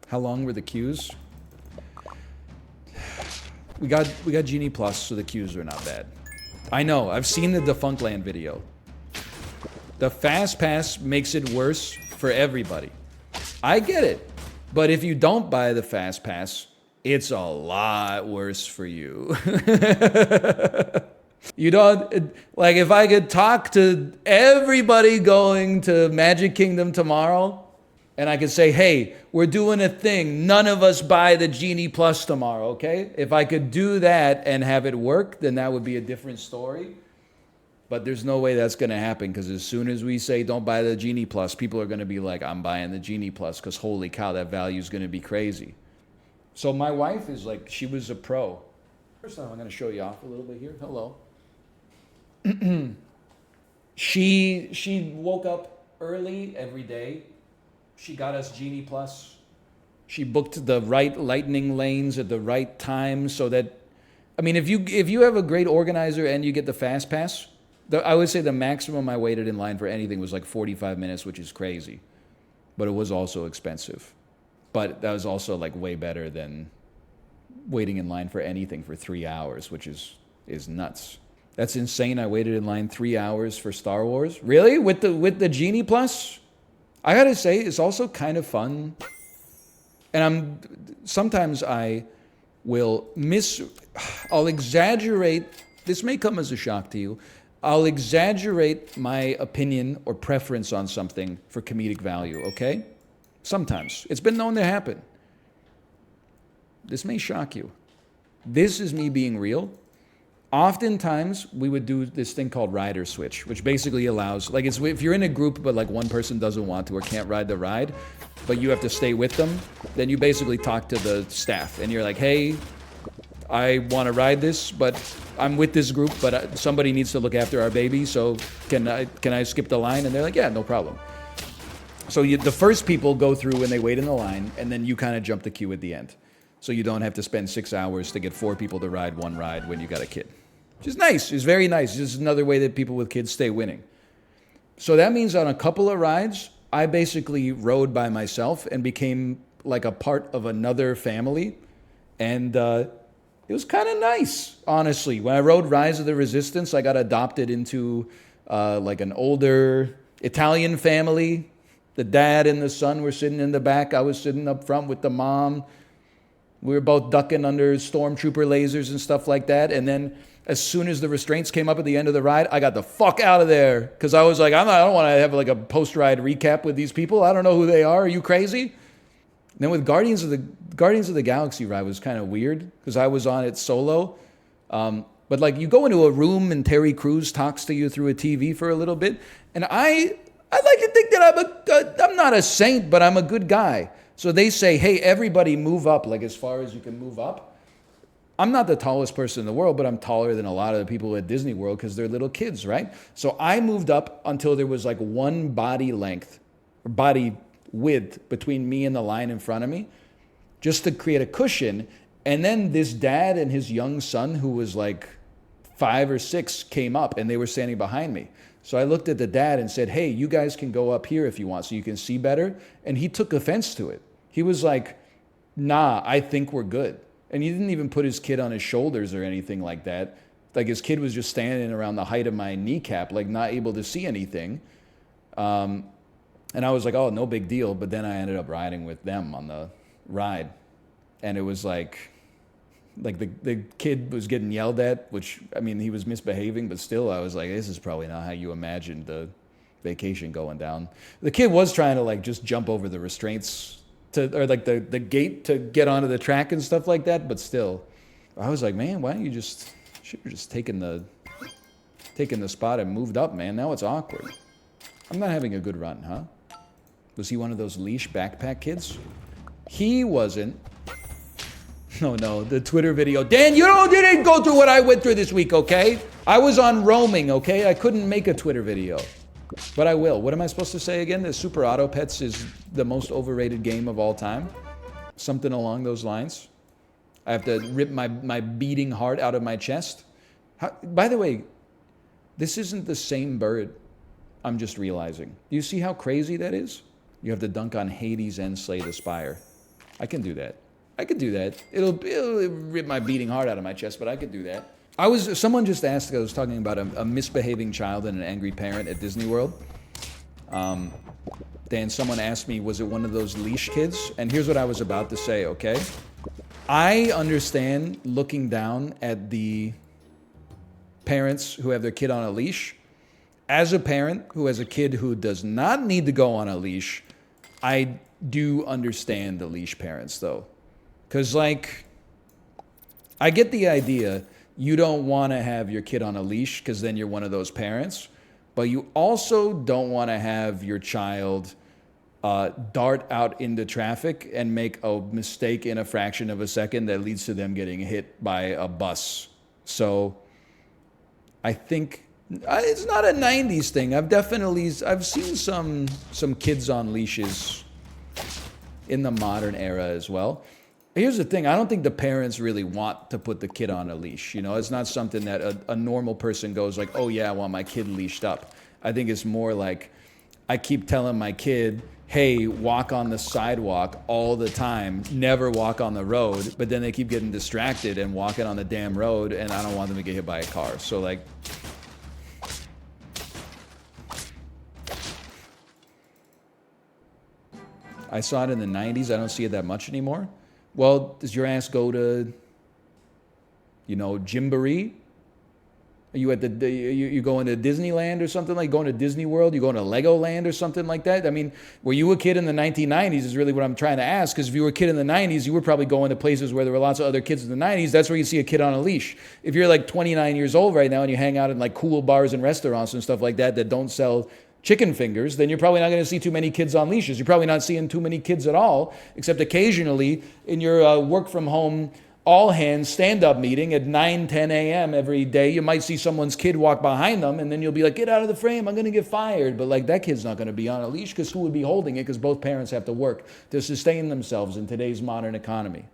How long were the queues? We got Genie Plus, so the queues are not bad. I know, I've seen the Defunctland video. The Fast Pass makes it worse for everybody. I get it. But if you don't buy the Fast Pass, it's a lot worse for you. You don't, like, if I could talk to everybody going to Magic Kingdom tomorrow, and I could say, hey, we're doing a thing. None of us buy the Genie Plus tomorrow, okay? If I could do that and have it work, then that would be a different story. But there's no way that's going to happen, because as soon as we say don't buy the Genie Plus, people are going to be like, I'm buying the Genie Plus, because holy cow, that value is going to be crazy. So my wife is like, she was a pro. First time I'm going to show you off a little bit here. Hello. She woke up early every day. She got us Genie Plus. She booked the right lightning lanes at the right time so that, I mean, if you have a great organizer and you get the Fast Pass, I would say the maximum I waited in line for anything was like 45 minutes, which is crazy. But it was also expensive. But that was also like way better than waiting in line for anything for 3 hours, which is nuts. That's insane. I waited in line 3 hours for Star Wars. Really? With the Genie Plus? I gotta say, it's also kind of fun. And sometimes I will I'll exaggerate. This may come as a shock to you. I'll exaggerate my opinion or preference on something for comedic value, okay? Sometimes. It's been known to happen. This may shock you. This is me being real. Oftentimes, we would do this thing called rider switch, which basically allows, like, it's if you're in a group but like one person doesn't want to or can't ride the ride, but you have to stay with them, then you basically talk to the staff and you're like, hey, I want to ride this, but I'm with this group, but somebody needs to look after our baby, so can I skip the line? And they're like, yeah, no problem. So the first people go through and they wait in the line, and then you kind of jump the queue at the end. So you don't have to spend 6 hours to get 4 people to ride one ride when you got a kid. Which is nice. It's very nice. This is another way that people with kids stay winning. So that means on a couple of rides, I basically rode by myself and became like a part of another family. And it was kind of nice, honestly. When I rode Rise of the Resistance, I got adopted into like an older Italian family. The dad and the son were sitting in the back. I was sitting up front with the mom. We were both ducking under stormtrooper lasers and stuff like that. And then as soon as the restraints came up at the end of the ride, I got the fuck out of there. Because I was like, I don't want to have like a post-ride recap with these people. I don't know who they are. Are you crazy? And then with Guardians of the Galaxy ride was kind of weird because I was on it solo. But like you go into a room and Terry Crews talks to you through a TV for a little bit. And I like to think that I'm not a saint, but I'm a good guy. So they say, hey, everybody move up, like as far as you can move up. I'm not the tallest person in the world, but I'm taller than a lot of the people at Disney World because they're little kids, right? So I moved up until there was like one body length, or body width between me and the line in front of me, just to create a cushion. And then this dad and his young son, who was like 5 or 6, came up and they were standing behind me. So I looked at the dad and said, hey, you guys can go up here if you want so you can see better. And he took offense to it. He was like, nah, I think we're good. And he didn't even put his kid on his shoulders or anything like that. Like his kid was just standing around the height of my kneecap, like not able to see anything. And I was like, oh, no big deal. But then I ended up riding with them on the ride. And it was like the kid was getting yelled at, which, I mean, he was misbehaving, but still I was like, this is probably not how you imagined the vacation going down. The kid was trying to like just jump over the restraints or like the gate to get onto the track and stuff like that, but still, I was like, man, why don't you should have just taken the spot and moved up, man. Now it's awkward. I'm not having a good run, huh? Was he one of those leash backpack kids? He wasn't. No, the Twitter video. Dan, you didn't go through what I went through this week, okay? I was on roaming, okay? I couldn't make a Twitter video. But I will. What am I supposed to say again? That Super Auto Pets is the most overrated game of all time? Something along those lines. I have to rip my beating heart out of my chest. By the way, this isn't the same bird. I'm just realizing. Do you see how crazy that is? You have to dunk on Hades and Slay the Spire. I can do that. I could do that. It'll rip my beating heart out of my chest, but I could do that. Someone just asked, I was talking about a misbehaving child and an angry parent at Disney World. Then someone asked me, was it one of those leash kids? And here's what I was about to say, okay? I understand looking down at the parents who have their kid on a leash. As a parent who has a kid who does not need to go on a leash, I do understand the leash parents, though. Because, like, I get the idea you don't want to have your kid on a leash because then you're one of those parents. But you also don't want to have your child dart out into traffic and make a mistake in a fraction of a second that leads to them getting hit by a bus. So I think it's not a 90s thing. I've seen some kids on leashes in the modern era as well. Here's the thing. I don't think the parents really want to put the kid on a leash. You know, it's not something that a normal person goes like, oh yeah, I want my kid leashed up. I think it's more like I keep telling my kid, hey, walk on the sidewalk all the time, never walk on the road, but then they keep getting distracted and walking on the damn road, and I don't want them to get hit by a car. So, like, I saw it in the 90s. I don't see it that much anymore. Well, does your ass go to, Gymboree? Are you at you going to Disneyland or something, like going to Disney World? You going to Legoland or something like that? I mean, were you a kid in the 1990s is really what I'm trying to ask, because if you were a kid in the 90s, you were probably going to places where there were lots of other kids in the 90s. That's where you see a kid on a leash. If you're like 29 years old right now and you hang out in like cool bars and restaurants and stuff like that don't sell chicken fingers, then you're probably not going to see too many kids on leashes. You're probably not seeing too many kids at all, except occasionally in your work from home all hands stand-up meeting at 9-10 a.m. every day. You might see someone's kid walk behind them, and then you'll be like, get out of the frame, I'm going to get fired. But like, that kid's not going to be on a leash, because who would be holding it? Because both parents have to work to sustain themselves in today's modern economy.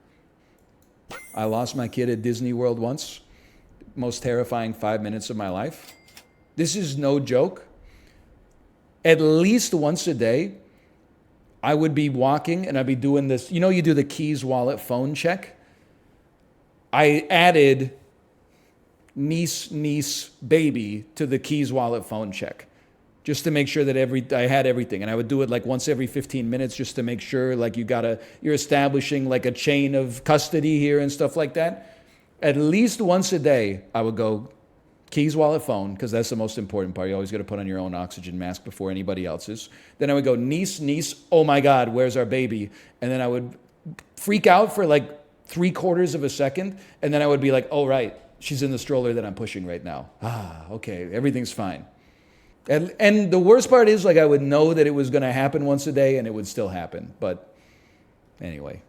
I lost my kid at Disney World once. Most terrifying 5 minutes of my life. This is no joke. At least once a day, I would be walking and I'd be doing this. You know, you do the keys, wallet, phone check. I added niece, baby to the keys, wallet, phone check, just to make sure that I had everything. And I would do it like once every 15 minutes just to make sure, like, you're establishing like a chain of custody here and stuff like that. At least once a day, I would go keys, wallet, phone, because that's the most important part. You always got to put on your own oxygen mask before anybody else's. Then I would go niece, oh my God, where's our baby? And then I would freak out for like 3/4 of a second, and then I would be like, oh right, she's in the stroller that I'm pushing right now. Okay, everything's fine. And the worst part is, like, I would know that it was going to happen once a day, and it would still happen. But anyway.